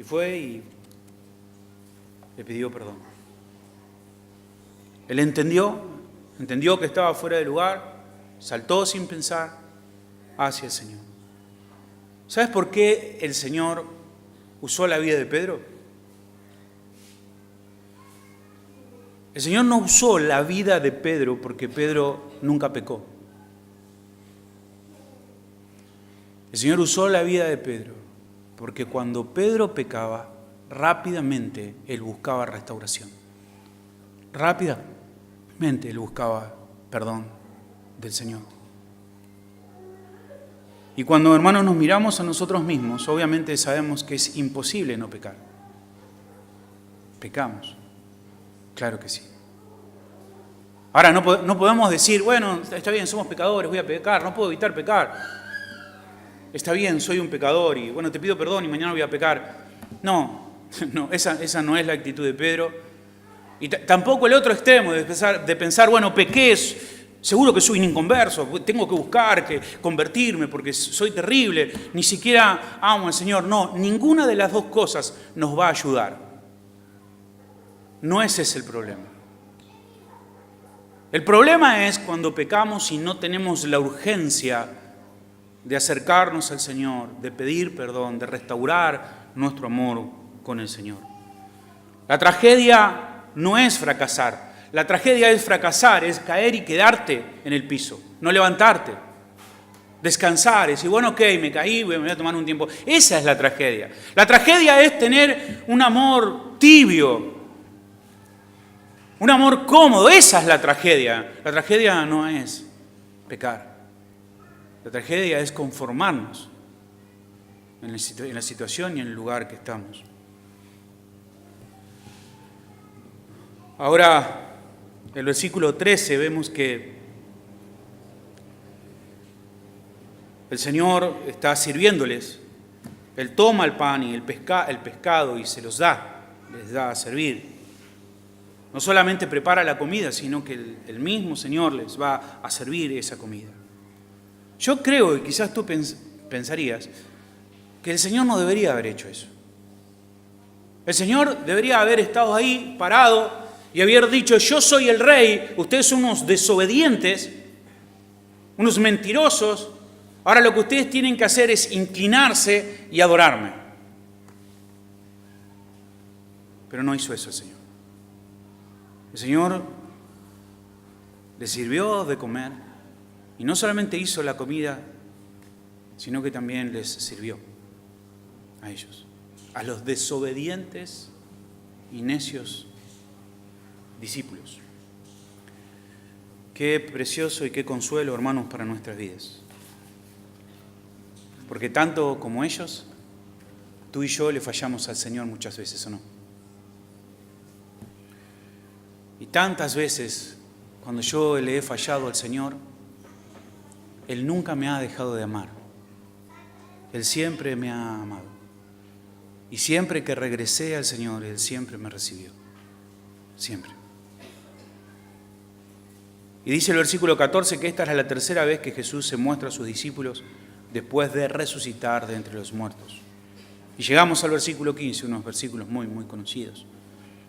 Y fue y le pidió perdón. Él entendió que estaba fuera de lugar, saltó sin pensar hacia el Señor. ¿Sabes por qué el Señor usó la vida de Pedro? El Señor no usó la vida de Pedro porque Pedro nunca pecó. El Señor usó la vida de Pedro porque cuando Pedro pecaba, rápidamente Él buscaba restauración. Rápidamente Él buscaba perdón del Señor. Y cuando, hermanos, nos miramos a nosotros mismos, obviamente sabemos que es imposible no pecar. Pecamos. Claro que sí. Ahora, no podemos decir, bueno, está bien, somos pecadores, voy a pecar, no puedo evitar pecar. Está bien, soy un pecador y, bueno, te pido perdón y mañana voy a pecar. No, esa no es la actitud de Pedro. Y tampoco el otro extremo de pensar, bueno, pequé, seguro que soy un inconverso, tengo que buscar, que convertirme porque soy terrible, ni siquiera amo al Señor. No, ninguna de las dos cosas nos va a ayudar. No ese es el problema. El problema es cuando pecamos y no tenemos la urgencia de acercarnos al Señor, de pedir perdón, de restaurar nuestro amor con el Señor. La tragedia no es fracasar. La tragedia es fracasar, es caer y quedarte en el piso, no levantarte, descansar, decir, bueno, ok, me caí, me voy a tomar un tiempo. Esa es la tragedia. La tragedia es tener un amor tibio, un amor cómodo. Esa es la tragedia. La tragedia no es pecar. La tragedia es conformarnos en la situación y en el lugar que estamos. Ahora, en el versículo 13 vemos que el Señor está sirviéndoles. Él toma el pan y el pescado y se los da, les da a servir. No solamente prepara la comida, sino que el mismo Señor les va a servir esa comida. Yo creo, y quizás tú pensarías, que el Señor no debería haber hecho eso. El Señor debería haber estado ahí parado y haber dicho, yo soy el rey, ustedes son unos desobedientes, unos mentirosos, ahora lo que ustedes tienen que hacer es inclinarse y adorarme. Pero no hizo eso el Señor. El Señor les sirvió de comer y no solamente hizo la comida, sino que también les sirvió a ellos, a los desobedientes y necios discípulos. Qué precioso y qué consuelo, hermanos, para nuestras vidas. Porque tanto como ellos, tú y yo le fallamos al Señor muchas veces, ¿o no? Y tantas veces, cuando yo le he fallado al Señor, Él nunca me ha dejado de amar. Él siempre me ha amado. Y siempre que regresé al Señor, Él siempre me recibió. Siempre. Y dice el versículo 14 que esta es la tercera vez que Jesús se muestra a sus discípulos después de resucitar de entre los muertos. Y llegamos al versículo 15, unos versículos muy, muy conocidos.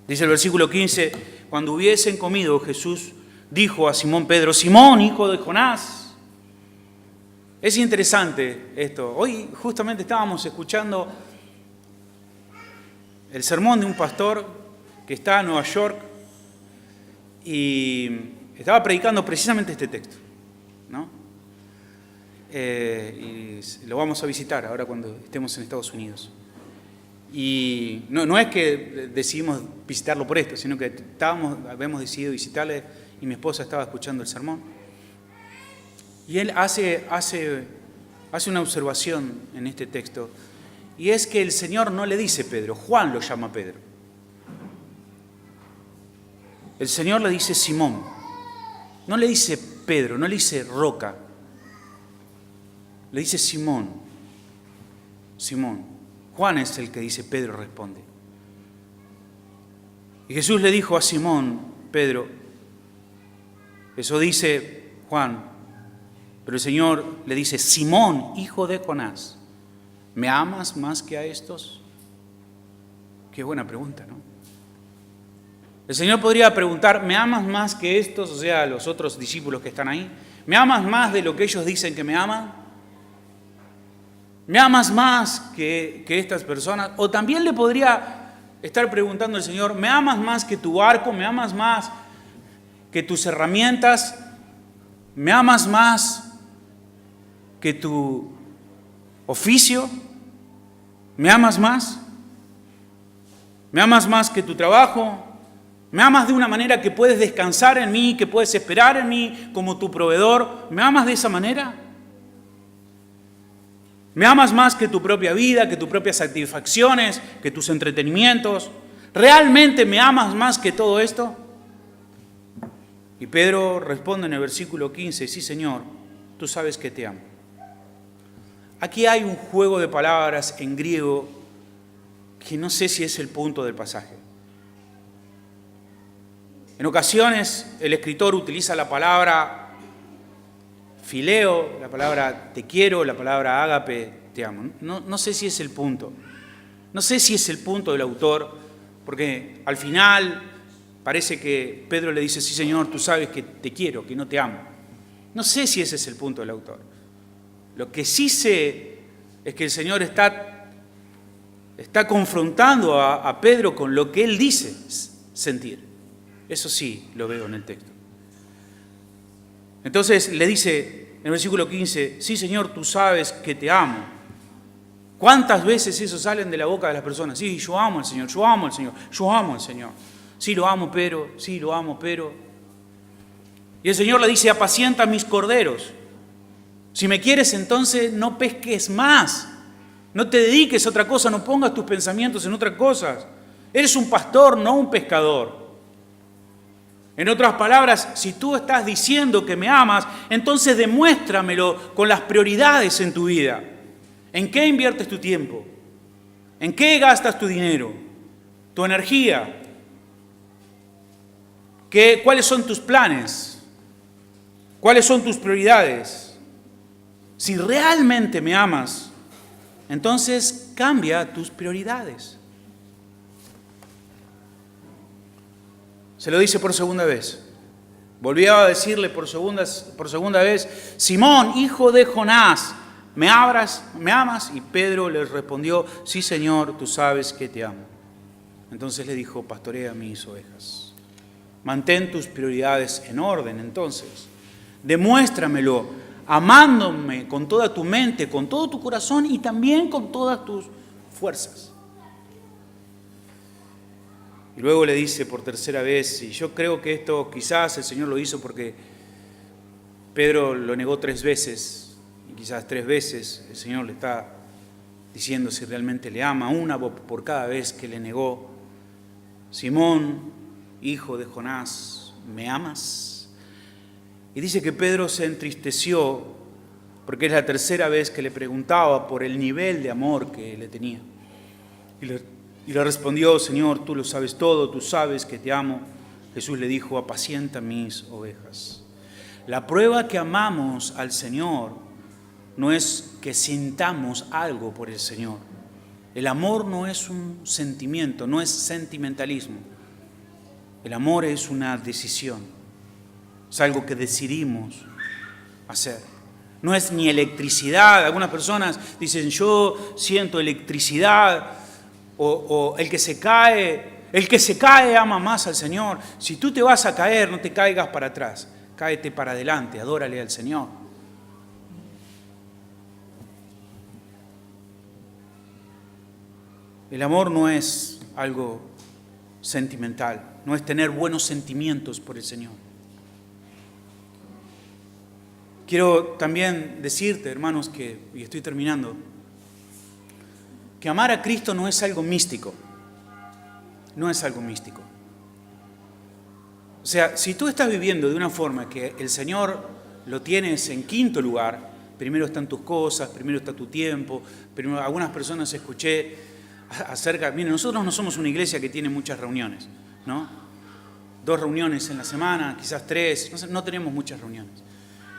Dice el versículo 15, cuando hubiesen comido, Jesús dijo a Simón Pedro, Simón, hijo de Jonás. Es interesante esto. Hoy justamente estábamos escuchando el sermón de un pastor que está en Nueva York y estaba predicando precisamente este texto, ¿no? Y lo vamos a visitar ahora cuando estemos en Estados Unidos. Y no es que decidimos visitarlo por esto, sino que habíamos decidido visitarle y mi esposa estaba escuchando el sermón. Y él hace una observación en este texto, y es que el Señor no le dice Pedro, Juan lo llama Pedro. El Señor le dice Simón, no le dice Pedro, no le dice roca, le dice Simón, Simón. Juan es el que dice Pedro responde. Y Jesús le dijo a Simón, Pedro, eso dice Juan, pero el Señor le dice, Simón, hijo de Jonás, ¿me amas más que a estos? Qué buena pregunta, ¿no? El Señor podría preguntar, ¿me amas más que estos? O sea, los otros discípulos que están ahí. ¿Me amas más de lo que ellos dicen que me aman? ¿Me amas más que estas personas? O también le podría estar preguntando el Señor, ¿me amas más que tu barco? ¿Me amas más que tus herramientas? ¿Me amas más que tu oficio? ¿Me amas más? ¿Me amas más que tu trabajo? ¿Me amas de una manera que puedes descansar en mí, que puedes esperar en mí como tu proveedor? ¿Me amas de esa manera? ¿Me amas más que tu propia vida, que tus propias satisfacciones, que tus entretenimientos? ¿Realmente me amas más que todo esto? Y Pedro responde en el versículo 15, sí, Señor, tú sabes que te amo. Aquí hay un juego de palabras en griego que no sé si es el punto del pasaje. En ocasiones el escritor utiliza la palabra fileo, la palabra te quiero, la palabra ágape, te amo. No sé si es el punto. No sé si es el punto del autor, porque al final parece que Pedro le dice, sí Señor, tú sabes que te quiero, que no te amo. No sé si ese es el punto del autor. Lo que sí sé es que el Señor está confrontando a Pedro con lo que él dice sentir. Eso sí lo veo en el texto. Entonces le dice en el versículo 15, sí Señor, tú sabes que te amo. ¿Cuántas veces eso salen de la boca de las personas? Sí, yo amo al Señor, yo amo al Señor, yo amo al Señor. Sí, lo amo, pero, sí, lo amo, pero. Y el Señor le dice, apacienta mis corderos. Si me quieres, entonces no pesques más. No te dediques a otra cosa, no pongas tus pensamientos en otras cosas. Eres un pastor, no un pescador. En otras palabras, si tú estás diciendo que me amas, entonces demuéstramelo con las prioridades en tu vida. ¿En qué inviertes tu tiempo? ¿En qué gastas tu dinero? ¿Tu energía? ¿Cuáles son tus planes? ¿Cuáles son tus prioridades? Si realmente me amas, entonces cambia tus prioridades. Se lo dice por segunda vez. Volvió a decirle por segunda vez, Simón, hijo de Jonás, ¿me amas? Y Pedro le respondió, sí Señor, tú sabes que te amo. Entonces le dijo, pastorea mis ovejas. Mantén tus prioridades en orden entonces. Demuéstramelo amándome con toda tu mente, con todo tu corazón y también con todas tus fuerzas. Y luego le dice por tercera vez, y yo creo que esto quizás el Señor lo hizo porque Pedro lo negó 3 veces, y quizás 3 veces el Señor le está diciendo si realmente le ama, una por cada vez que le negó. Simón, hijo de Jonás, ¿me amas? Y dice que Pedro se entristeció porque es la tercera vez que le preguntaba por el nivel de amor que le tenía. Y le respondió, Señor, tú lo sabes todo, tú sabes que te amo. Jesús le dijo, apacienta mis ovejas. La prueba que amamos al Señor no es que sintamos algo por el Señor. El amor no es un sentimiento, no es sentimentalismo. El amor es una decisión. Es algo que decidimos hacer. No es ni electricidad. Algunas personas dicen, yo siento electricidad. O el que se cae ama más al Señor. Si tú te vas a caer, no te caigas para atrás, cáete para adelante, adórale al Señor. El amor no es algo sentimental, no es tener buenos sentimientos por el Señor. Quiero también decirte, hermanos, y estoy terminando, que amar a Cristo no es algo místico. No es algo místico. O sea, si tú estás viviendo de una forma que el Señor lo tienes en quinto lugar, primero están tus cosas, primero está tu tiempo, primero, algunas personas escuché acerca, miren, nosotros no somos una iglesia que tiene muchas reuniones. ¿no? 2 reuniones en la semana, quizás 3, no tenemos muchas reuniones.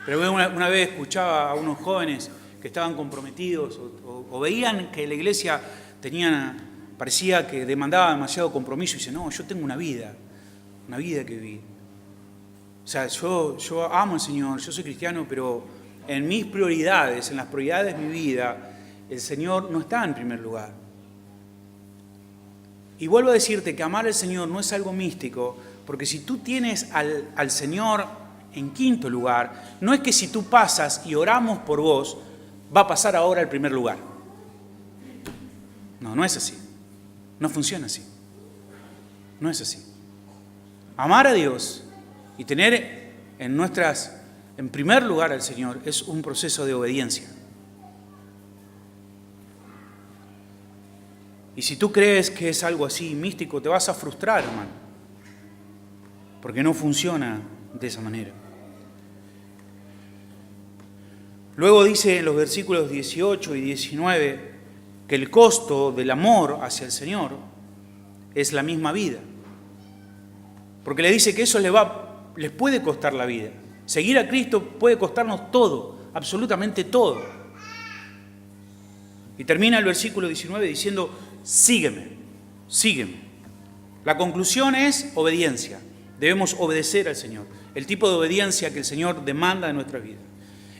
Pero una vez escuchaba a unos jóvenes que estaban comprometidos o veían que la iglesia parecía que demandaba demasiado compromiso y dice, no, yo tengo una vida que vivir. O sea, yo amo al Señor, yo soy cristiano, pero en mis prioridades, en las prioridades de mi vida, el Señor no está en primer lugar. Y vuelvo a decirte que amar al Señor no es algo místico, porque si tú tienes al Señor en quinto lugar, no es que si tú pasas y oramos por vos, va a pasar ahora al primer lugar. No es así. No funciona así. No es así. Amar a Dios y tener en primer lugar al Señor es un proceso de obediencia. Y si tú crees que es algo así místico, te vas a frustrar, hermano, porque no funciona de esa manera. Luego dice en los versículos 18 y 19 que el costo del amor hacia el Señor es la misma vida. Porque le dice que eso les puede costar la vida. Seguir a Cristo puede costarnos todo, absolutamente todo. Y termina el versículo 19 diciendo, sígueme. La conclusión es obediencia. Debemos obedecer al Señor. El tipo de obediencia que el Señor demanda de nuestra vida.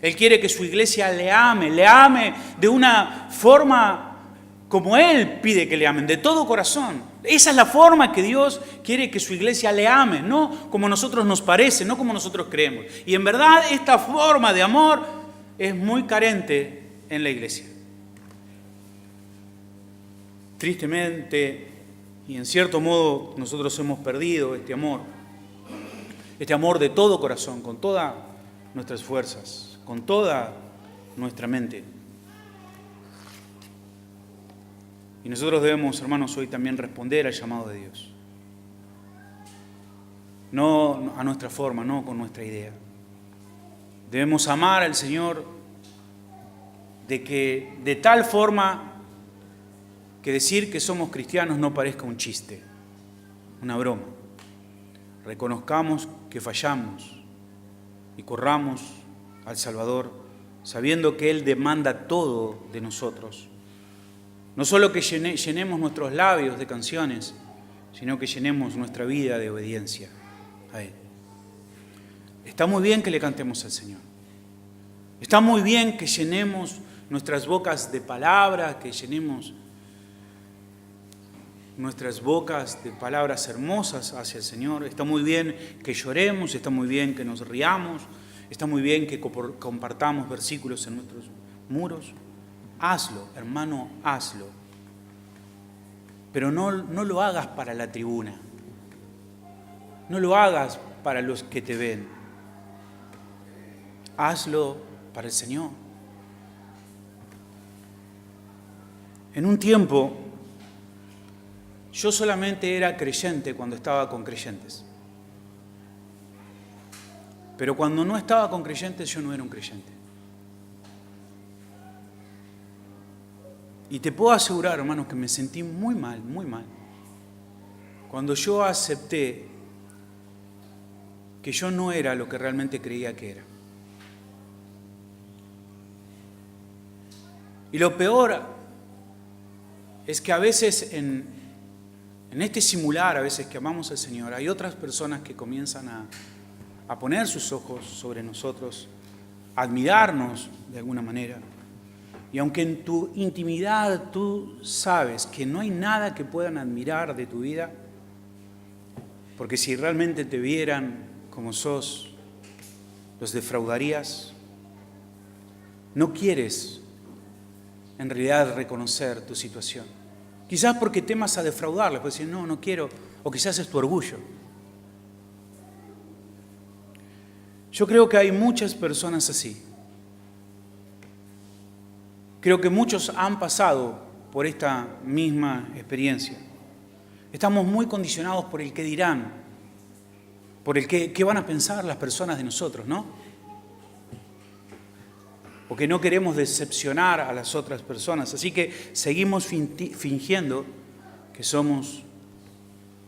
Él quiere que su iglesia le ame de una forma como Él pide que le amen, de todo corazón. Esa es la forma que Dios quiere que su iglesia le ame, no como a nosotros nos parece, no como nosotros creemos. Y en verdad esta forma de amor es muy carente en la iglesia. Tristemente, y en cierto modo nosotros hemos perdido este amor de todo corazón, con todas nuestras fuerzas, con toda nuestra mente. Y nosotros debemos, hermanos, hoy también responder al llamado de Dios. No a nuestra forma, no con nuestra idea. Debemos amar al Señor de tal forma que decir que somos cristianos no parezca un chiste, una broma. Reconozcamos que fallamos y corramos al Salvador sabiendo que Él demanda todo de nosotros. No solo que llenemos nuestros labios de canciones, sino que llenemos nuestra vida de obediencia a Él. Está muy bien que le cantemos al Señor. Está muy bien que llenemos nuestras bocas de palabras, que llenemos nuestras bocas de palabras hermosas hacia el Señor. Está muy bien que lloremos, está muy bien que nos riamos, está muy bien que compartamos versículos en nuestros muros. Hazlo, hermano, hazlo. Pero no lo hagas para la tribuna. No lo hagas para los que te ven. Hazlo para el Señor. En un tiempo, yo solamente era creyente cuando estaba con creyentes. Pero cuando no estaba con creyentes, yo no era un creyente. Y te puedo asegurar, hermanos, que me sentí muy mal, cuando yo acepté que yo no era lo que realmente creía que era. Y lo peor es que a veces en este simular, a veces que amamos al Señor, hay otras personas que comienzan a poner sus ojos sobre nosotros, a admirarnos de alguna manera. Y aunque en tu intimidad tú sabes que no hay nada que puedan admirar de tu vida, porque si realmente te vieran como sos, los defraudarías, no quieres en realidad reconocer tu situación. Quizás porque temas a defraudarles, puedes decir, no quiero, o quizás es tu orgullo. Yo creo que hay muchas personas así. Creo que muchos han pasado por esta misma experiencia. Estamos muy condicionados por el qué dirán, por el qué van a pensar las personas de nosotros, ¿no? Porque no queremos decepcionar a las otras personas. Así que seguimos fingiendo que somos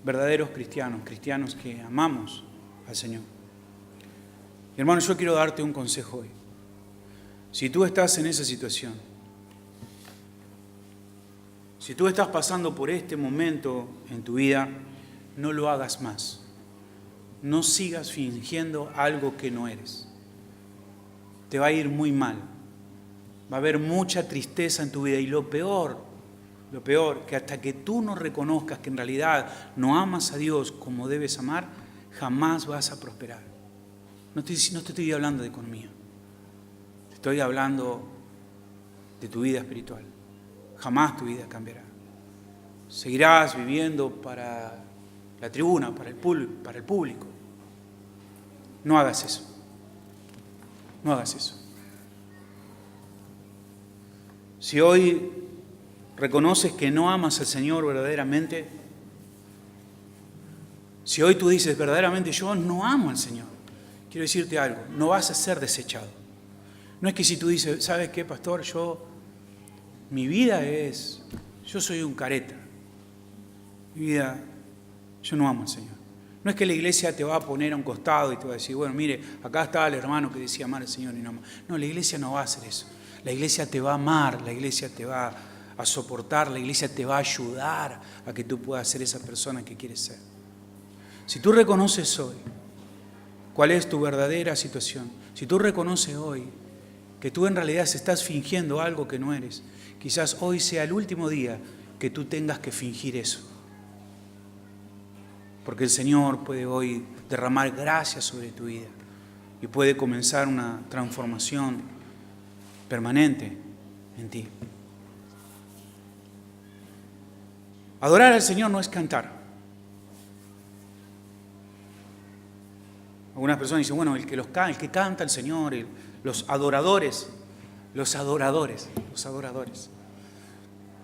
verdaderos cristianos, cristianos que amamos al Señor. Y hermano, yo quiero darte un consejo hoy. Si tú estás en esa situación, si tú estás pasando por este momento en tu vida, no lo hagas más. No sigas fingiendo algo que no eres. Te va a ir muy mal. Va a haber mucha tristeza en tu vida. Y lo peor, que hasta que tú no reconozcas que en realidad no amas a Dios como debes amar, jamás vas a prosperar. No te estoy hablando de economía. Te estoy hablando de tu vida espiritual. Jamás tu vida cambiará. Seguirás viviendo para la tribuna, para el público. No hagas eso. No hagas eso. Si hoy reconoces que no amas al Señor verdaderamente, si hoy tú dices verdaderamente yo no amo al Señor, quiero decirte algo, no vas a ser desechado. No es que si tú dices, ¿sabes qué, pastor? Yo soy un careta. Yo no amo al Señor. No es que la iglesia te va a poner a un costado y te va a decir, bueno, mire, acá está el hermano que decía amar al Señor y no ama. No, la iglesia no va a hacer eso. La iglesia te va a amar, la iglesia te va a soportar, la iglesia te va a ayudar a que tú puedas ser esa persona que quieres ser. Si tú reconoces hoy cuál es tu verdadera situación, si tú reconoces hoy que tú en realidad estás fingiendo algo que no eres, quizás hoy sea el último día que tú tengas que fingir eso. Porque el Señor puede hoy derramar gracia sobre tu vida y puede comenzar una transformación permanente en ti. Adorar al Señor no es cantar. Algunas personas dicen, bueno, el que canta al Señor, los adoradores.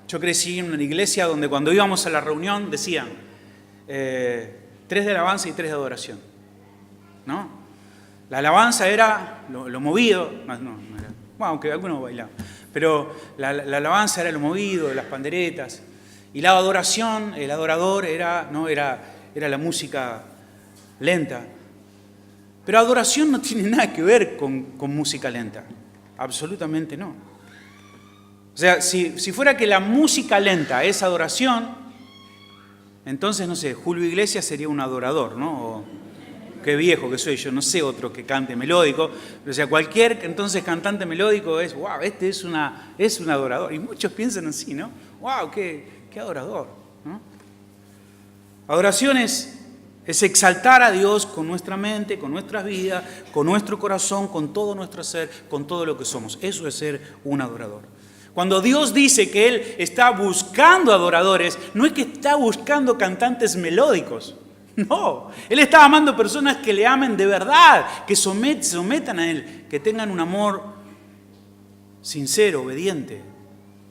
Yo crecí en una iglesia donde cuando íbamos a la reunión decían 3 de alabanza y 3 de adoración, ¿no? La alabanza era lo movido, no era, bueno, aunque algunos bailaban, pero la alabanza era lo movido de las panderetas, y la adoración, el adorador era la música lenta. Pero adoración no tiene nada que ver con música lenta, absolutamente no. O sea, si fuera que la música lenta es adoración, entonces, no sé, Julio Iglesias sería un adorador, ¿no? O, qué viejo que soy yo, no sé otro que cante melódico, pero o sea, cualquier entonces cantante melódico es, wow, este es un adorador. Y muchos piensan así, ¿no? Wow, qué adorador, ¿no? Adoración es exaltar a Dios con nuestra mente, con nuestras vidas, con nuestro corazón, con todo nuestro ser, con todo lo que somos. Eso es ser un adorador. Cuando Dios dice que Él está buscando adoradores, no es que está buscando cantantes melódicos. No, Él está amando personas que le amen de verdad, que se sometan a Él, que tengan un amor sincero, obediente,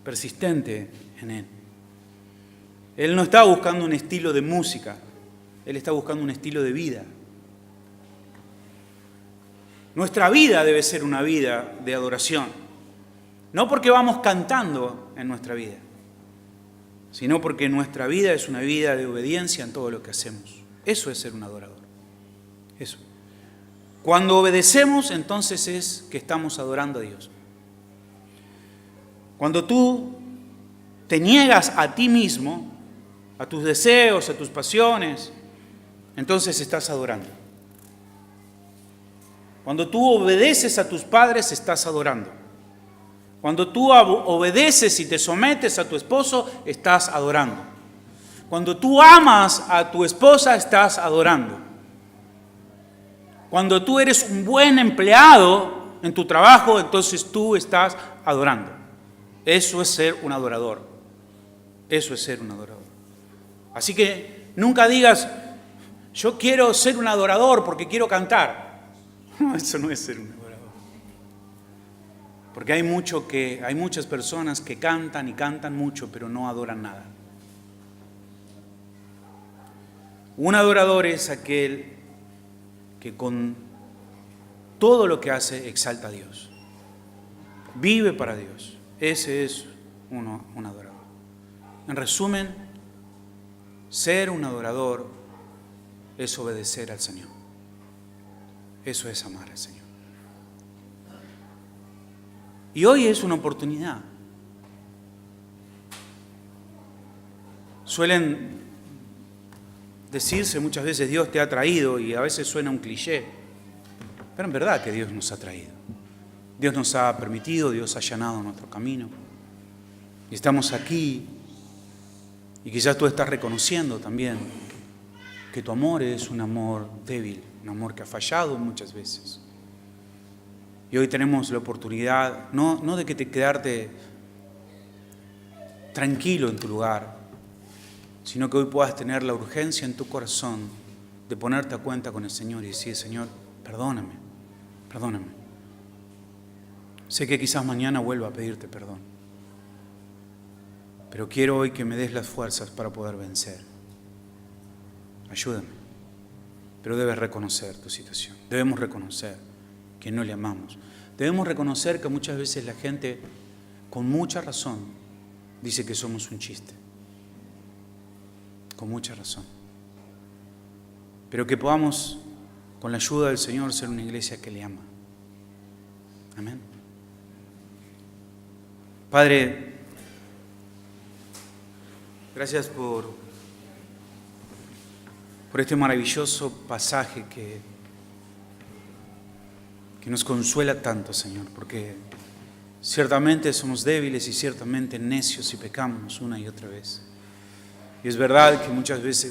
persistente en Él. Él no está buscando un estilo de música, Él está buscando un estilo de vida. Nuestra vida debe ser una vida de adoración. No porque vamos cantando en nuestra vida, sino porque nuestra vida es una vida de obediencia en todo lo que hacemos. Eso es ser un adorador. Eso. Cuando obedecemos, entonces es que estamos adorando a Dios. Cuando tú te niegas a ti mismo, a tus deseos, a tus pasiones, entonces estás adorando. Cuando tú obedeces a tus padres, estás adorando. Cuando tú obedeces y te sometes a tu esposo, estás adorando. Cuando tú amas a tu esposa, estás adorando. Cuando tú eres un buen empleado en tu trabajo, entonces tú estás adorando. Eso es ser un adorador. Eso es ser un adorador. Así que nunca digas, yo quiero ser un adorador porque quiero cantar. No, eso no es ser un adorador. Porque hay muchas personas que cantan y cantan mucho, pero no adoran nada. Un adorador es aquel que con todo lo que hace exalta a Dios. Vive para Dios. Ese es un adorador. En resumen, Ser un adorador es obedecer al Señor. Eso es amar al Señor. Y hoy es una oportunidad. Suelen decirse muchas veces Dios te ha traído, y a veces suena un cliché, pero en verdad que Dios nos ha traído. Dios nos ha permitido, Dios ha allanado nuestro camino. Y estamos aquí, y quizás tú estás reconociendo también que tu amor es un amor débil, un amor que ha fallado muchas veces. Y hoy tenemos la oportunidad, no de que te quedarte tranquilo en tu lugar, sino que hoy puedas tener la urgencia en tu corazón de ponerte a cuenta con el Señor y decir: Señor, perdóname, perdóname. Sé que quizás mañana vuelva a pedirte perdón, pero quiero hoy que me des las fuerzas para poder vencer. Ayúdame. Pero debes reconocer tu situación. Debemos reconocer que no le amamos. Debemos reconocer que muchas veces la gente, con mucha razón, dice que somos un chiste. Con mucha razón. Pero que podamos, con la ayuda del Señor, ser una iglesia que le ama. Amén. Padre, gracias por este maravilloso pasaje que nos consuela tanto, Señor, porque ciertamente somos débiles y ciertamente necios y pecamos una y otra vez. Y es verdad que muchas veces